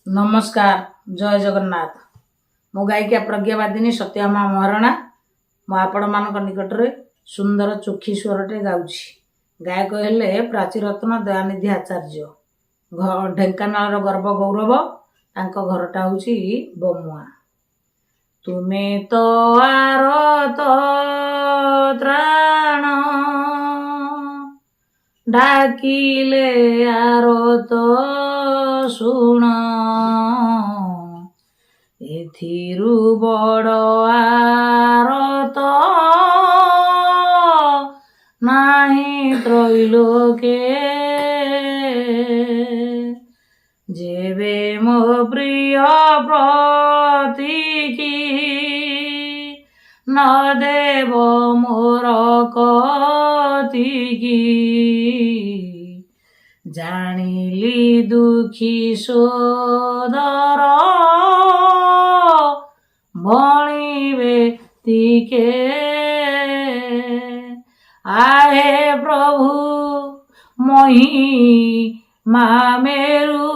नमस्कार जय जगन्नाथ। मो गायिका प्रज्ञावादिनी सत्यामा महारणा मो आपण मान निकट में सुंदर चोखी स्वरटे गाउछि। गायक हेले प्राचीरत्न दयानिधि आचार्य, ढेंकानाल गर्व गौरव, तांको घरटा होछि बमुआ। तुमे तो आरत त्राण डाकिले आरत शुण, एथिरु बड़ आरत नाही त्रैलोके। जेबे मो प्रिय प्रतिकी न देव मोर कतिकी, जानिली दुखी सोदर भणिबे तिके। आहे प्रभु मोहि मेरु,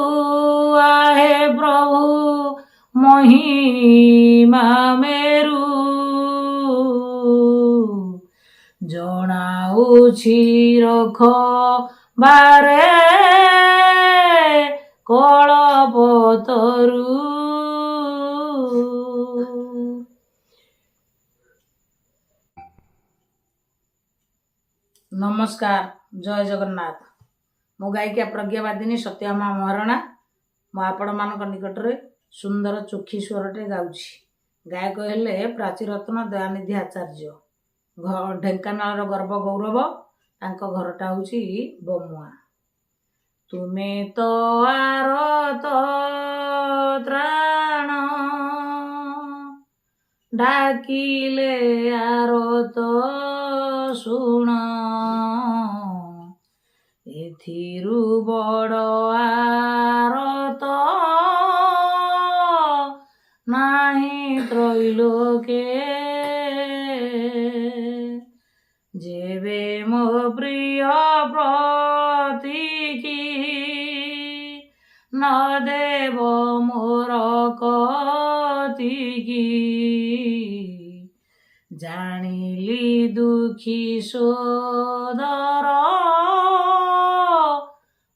आहे प्रभु मोहि मेरु, जणाउछि रख बारे कलपतरु। नमस्कार जय जगन्नाथ। मो गायिका प्रज्ञावादिनी सत्यामा महारणा मो आपण मान निकट में सुंदर चोखी स्वरटे गाउछि। गायक हेले प्राचीरत्न दयानिधि आचार्य, ढेंकानाल गर्व गौरव, तांको घरटा होछि बमुआ। तुमे तो आरत त्राण डाकिले आरत शुण, एथिरु बड़ आरत नाही त्रैलोके। जेबे मो प्रिय प्रतिकी न देव मोर कतिकी, जानिली दुखी सोदर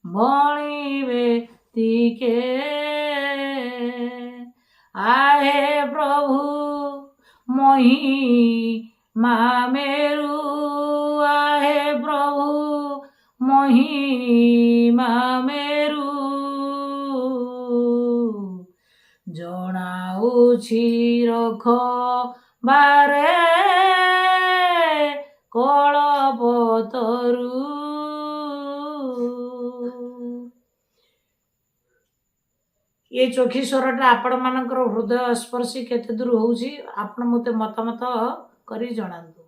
भणिबे तिके। आहे प्रभु मोहि मेरु, आहे प्रभु मोहि मेरु, जणाउछि रख बारे कलपतरु। ये चोखी स्वरटा आपण मानकर हृदय स्पर्शी केते दूर होउछि, आपण मते मतामत करी जणांतु।